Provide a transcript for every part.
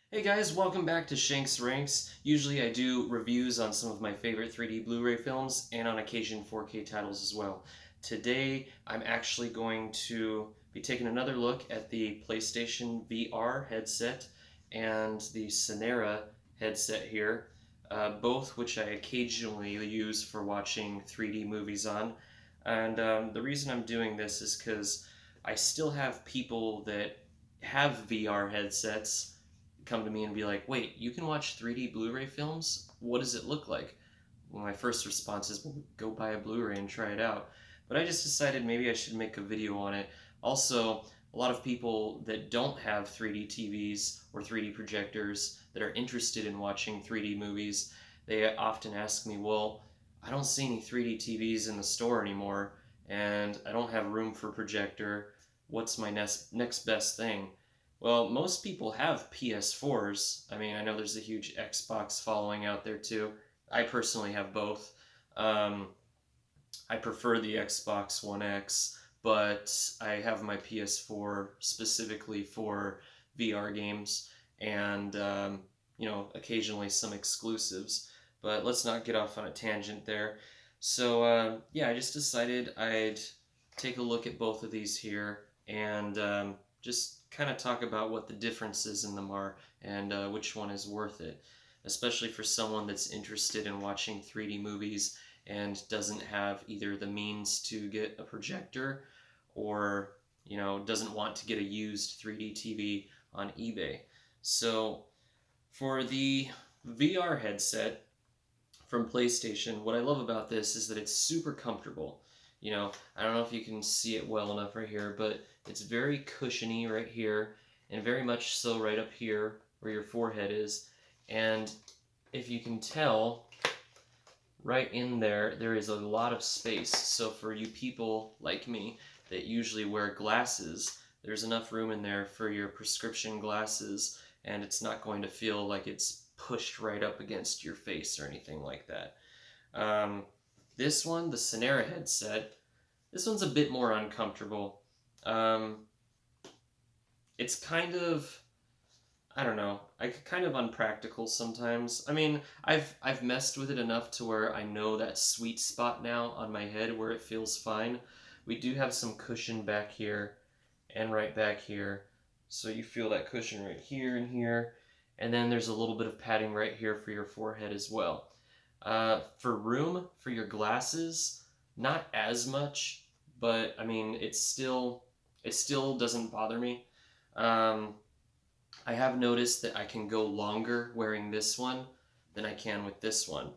Hey guys, welcome back to Shanks Ranks. Usually I do reviews on some of my favorite 3D Blu-ray films and on occasion 4K titles as well. Today I'm actually going to be taking another look at the PlayStation VR headset and the Cinera headset here, both which I occasionally use for watching 3D movies on. And the reason I'm doing this is because I still have people that have VR headsets come to me and be like, wait, you can watch 3D Blu-ray films? What does it look like? Well, my first response is, well, go buy a Blu-ray and try it out. But I just decided maybe I should make a video on it. Also, a lot of people that don't have 3D TVs or 3D projectors that are interested in watching 3D movies, they often ask me, well, I don't see any 3D TVs in the store anymore, and I don't have room for projector. What's my next best thing? Well, most people have PS4s. I mean, I know there's a huge Xbox following out there too. I personally have both. Um, I prefer the Xbox One X, but I have my PS4 specifically for VR games and, occasionally some exclusives. But let's not get off on a tangent there. So, yeah, I just decided I'd take a look at both of these here and just kind of talk about what the differences in them are and which one is worth it, especially for someone that's interested in watching 3D movies and doesn't have either the means to get a projector or doesn't want to get a used 3D TV on eBay. So for the VR headset from PlayStation, what I love about this is that it's super comfortable. I don't know if you can see it well enough right here, but it's very cushiony right here and very much so right up here where your forehead is. And if you can tell, right in there, there is a lot of space. So for you people like me that usually wear glasses, there's enough room in there for your prescription glasses, and it's not going to feel like it's pushed right up against your face or anything like that. Um, this one, the Sanera headset, this one's a bit more uncomfortable. Um, it's kind of, I don't know, kind of unpractical sometimes. I mean, I've messed with it enough to where I know that sweet spot now on my head where it feels fine. We do have some cushion back here and right back here. So you feel that cushion right here and here. And then there's a little bit of padding right here for your forehead as well. For room for your glasses, not as much, but I mean it still doesn't bother me. Um, I have noticed that I can go longer wearing this one than I can with this one.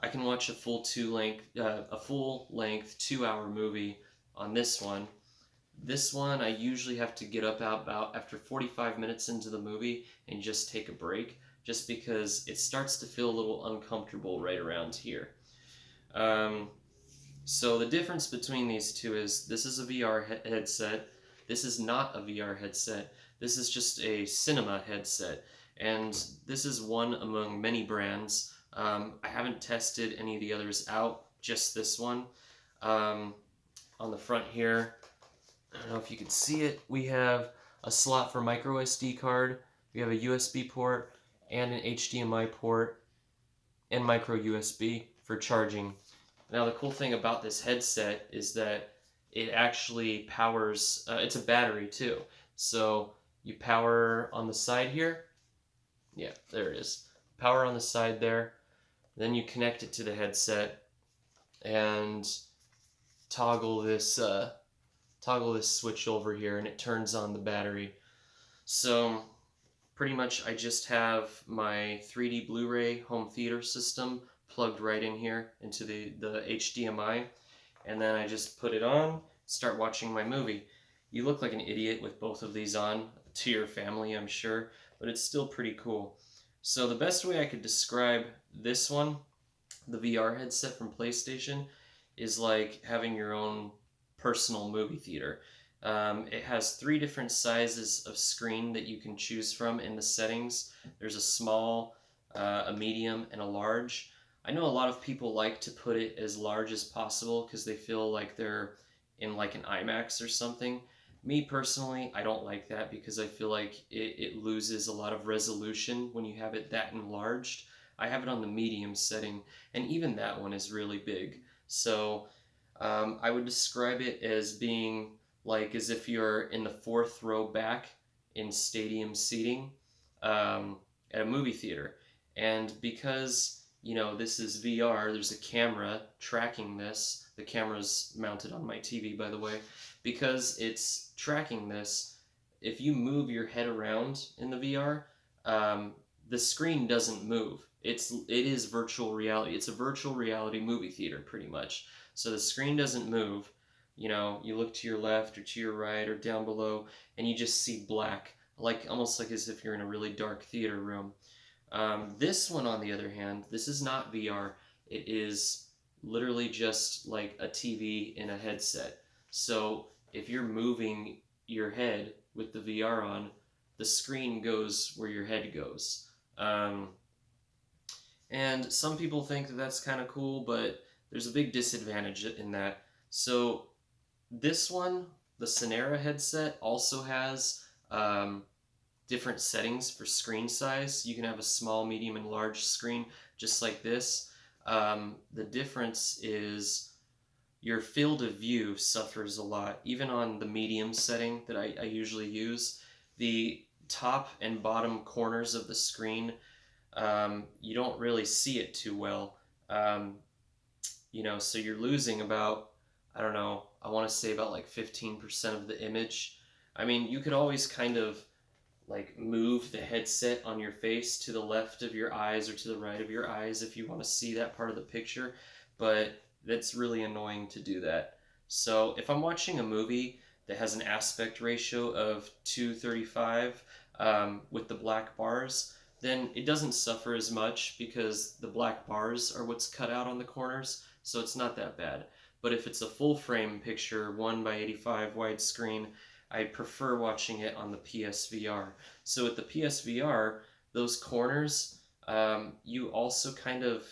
I can watch a full length 2 hour movie on this one. This one I usually have to get up out about after 45 minutes into the movie and just take a break, just because it starts to feel a little uncomfortable right around here. Um, so the difference between these two is this is a VR headset. This is not a VR headset. This is just a cinema headset. And this is one among many brands. I haven't tested any of the others out, just this one. Um, on the front here, I don't know if you can see it, we have a slot for micro SD card, we have a USB port, and an HDMI port, and micro USB for charging. Now the cool thing about this headset is that it actually powers, it's a battery too. So you power on the side here. Yeah, there it is. Power on the side there. Then you connect it to the headset and toggle this switch over here, and it turns on the battery. So pretty much I just have my 3D Blu-ray home theater system plugged right in here into the HDMI, and then I just put it on, start watching my movie. You look like an idiot with both of these on to your family, I'm sure, but it's still pretty cool. So the best way I could describe this one, the VR headset from PlayStation, is like having your own personal movie theater. It has three different sizes of screen that you can choose from in the settings. There's a small, a medium, and a large. I know a lot of people like to put it as large as possible because they feel like they're in like an IMAX or something. Me personally, I don't like that because I feel like it loses a lot of resolution when you have it that enlarged. I have it on the medium setting, and even that one is really big. So I would describe it as being like as if you're in the fourth row back in stadium seating um, at a movie theater. And because, this is VR, there's a camera tracking this. The camera's mounted on my TV, by the way. Because it's tracking this, if you move your head around in the VR, the screen doesn't move. It is virtual reality. It's a virtual reality movie theater, pretty much. So the screen doesn't move. You look to your left or to your right or down below, and you just see black, like almost like as if you're in a really dark theater room. This one, on the other hand, this is not VR. It is literally just like a TV in a headset. So if you're moving your head with the VR on, the screen goes where your head goes. And some people think that that's kind of cool, but there's a big disadvantage in that. So this one, the Cinera headset, also has different settings for screen size. You can have a small, medium, and large screen just like this. The difference is your field of view suffers a lot. Even on the medium setting that I usually use, the top and bottom corners of the screen, you don't really see it too well. Um, so you're losing about, I don't know, I want to say about like 15% of the image. I mean, you could always kind of like move the headset on your face to the left of your eyes or to the right of your eyes if you want to see that part of the picture, but that's really annoying to do that. So if I'm watching a movie that has an aspect ratio of 235 with the black bars, then it doesn't suffer as much because the black bars are what's cut out on the corners, so it's not that bad. But if it's a full frame picture, 1:85 widescreen, I prefer watching it on the PSVR. So with the PSVR, those corners, you also kind of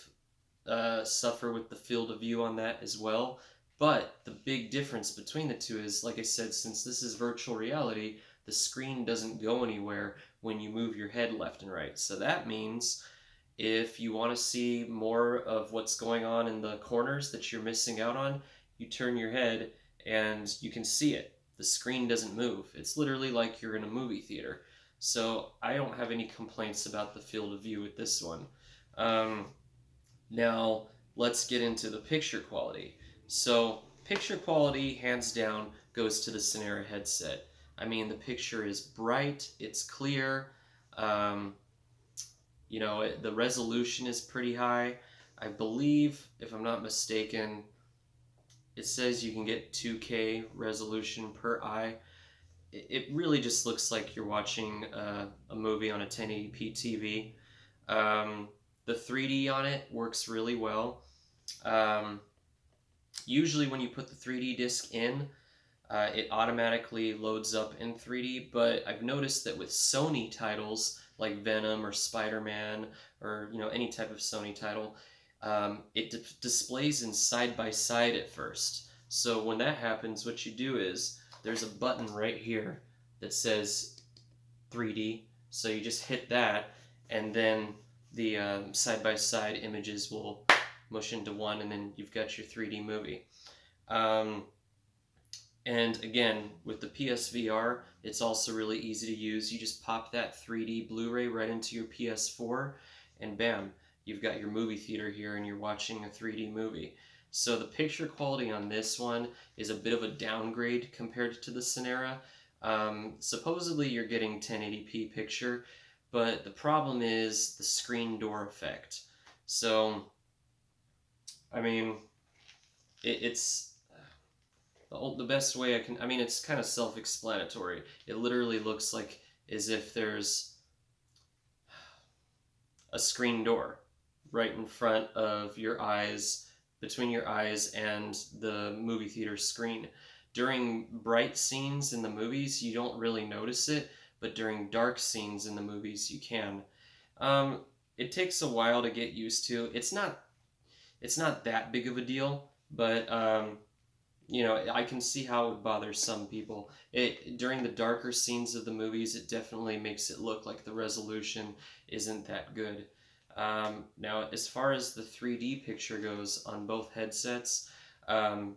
suffer with the field of view on that as well. But the big difference between the two is, like I said, since this is virtual reality, the screen doesn't go anywhere when you move your head left and right. So that means if you want to see more of what's going on in the corners that you're missing out on, you turn your head and you can see it. The screen doesn't move. It's literally like you're in a movie theater. So I don't have any complaints about the field of view with this one. Um, Now let's get into the picture quality. So picture quality, hands down, goes to the Sanera headset. I mean, the picture is bright, it's clear. Um, the resolution is pretty high. I believe, if I'm not mistaken, it says you can get 2K resolution per eye. It really just looks like you're watching a movie on a 1080p TV. The 3D on it works really well. Um, Usually when you put the 3D disc in, it automatically loads up in 3D, but I've noticed that with Sony titles like Venom or Spider-Man or any type of Sony title, it displays in side by side at first. So when that happens, what you do is there's a button right here that says 3D. So you just hit that, and then the side by side images will mush into one, and then you've got your 3D movie. Um, and again, with the PSVR, it's also really easy to use. You just pop that 3D Blu-ray right into your PS4, and bam, you've got your movie theater here and you're watching a 3D movie. So the picture quality on this one is a bit of a downgrade compared to the Cinera. Supposedly you're getting 1080p picture, but the problem is the screen door effect. So, I mean, it's the best way I can. I mean, it's kind of self-explanatory. It literally looks like as if there's a screen door right in front of your eyes, between your eyes and the movie theater screen. During bright scenes in the movies, you don't really notice it, but during dark scenes in the movies, you can. It takes a while to get used to. It's not that big of a deal, but you know, I can see how it would bother some people. It during the darker scenes of the movies, it definitely makes it look like the resolution isn't that good. Now, as far as the 3D picture goes on both headsets, um,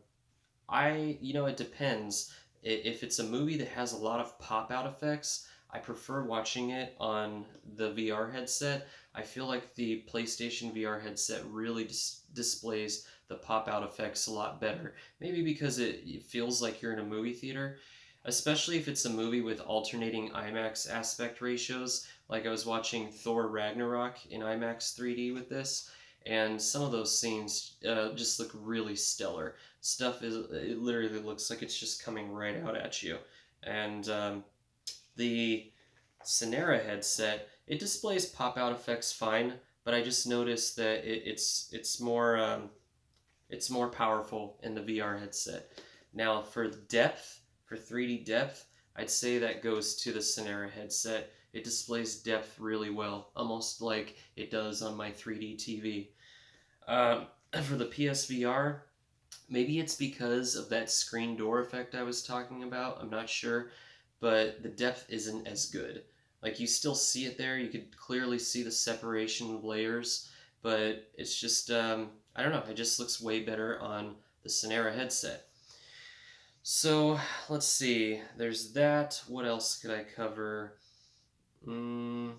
it depends. If it's a movie that has a lot of pop out effects, I prefer watching it on the VR headset. I feel like the PlayStation VR headset really displays the pop out effects a lot better. Maybe because it feels like you're in a movie theater, especially if it's a movie with alternating IMAX aspect ratios. Like I was watching Thor Ragnarok in IMAX 3D with this, and some of those scenes just look really stellar. Stuff is it literally looks like it's just coming right out at you. And the Cinera headset, it displays pop out effects fine, but I just noticed that it's more powerful in the VR headset. Now for depth, for 3D depth, I'd say that goes to the Cinera headset. It displays depth really well, almost like it does on my 3D TV. Um, for the PSVR, maybe it's because of that screen door effect I was talking about. I'm not sure, but the depth isn't as good. Like you still see it there. You could clearly see the separation of layers, but it's just I don't know. It just looks way better on the Sanera headset. So let's see. There's that. What else could I cover? Mm,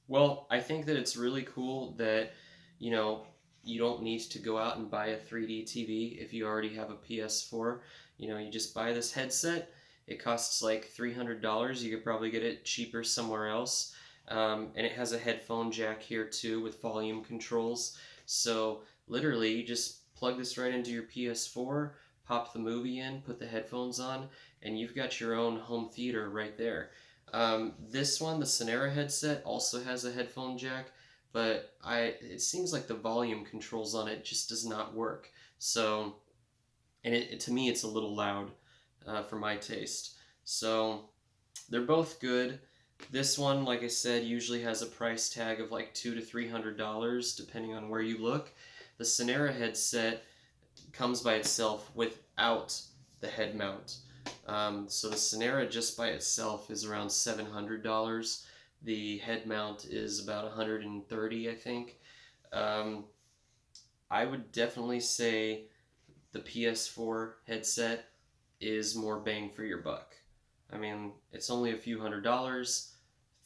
well, I think that it's really cool that, you know, you don't need to go out and buy a 3D TV if you already have a PS4. You know, you just buy this headset. It costs like $300. You could probably get it cheaper somewhere else. And it has a headphone jack here too with volume controls. So literally, you just plug this right into your PS4, pop the movie in, put the headphones on, and you've got your own home theater right there. This one, the Sanera headset, also has a headphone jack, but it seems like the volume controls on it just does not work. So, and to me, it's a little loud for my taste. So, they're both good. This one, like I said, usually has a price tag of like $200 to $300, depending on where you look. The Sanera headset comes by itself without the head mount. So the Cinera just by itself is around $700. The head mount is about $130, I think. Um, I would definitely say the PS4 headset is more bang for your buck. I mean, it's only a few $100s.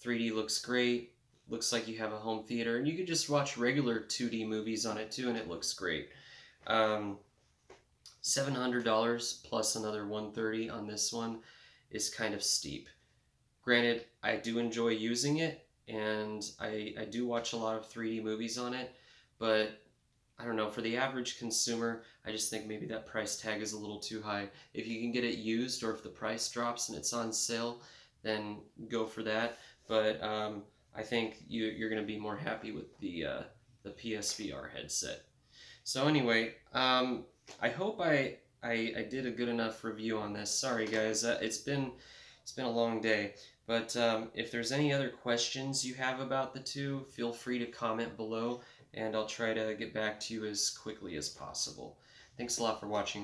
3D looks great. Looks like you have a home theater, and you could just watch regular 2D movies on it too, and it looks great. Um, $700 plus another 130 on this one is kind of steep. Granted, I do enjoy using it, and I do watch a lot of 3D movies on it, but I don't know, for the average consumer, I just think maybe that price tag is a little too high. If you can get it used or if the price drops and it's on sale, then go for that. But I think you're going to be more happy with the PSVR headset. So anyway, I hope I did a good enough review on this. Sorry guys, it's been a long day. But if there's any other questions you have about the two, feel free to comment below, and I'll try to get back to you as quickly as possible. Thanks a lot for watching.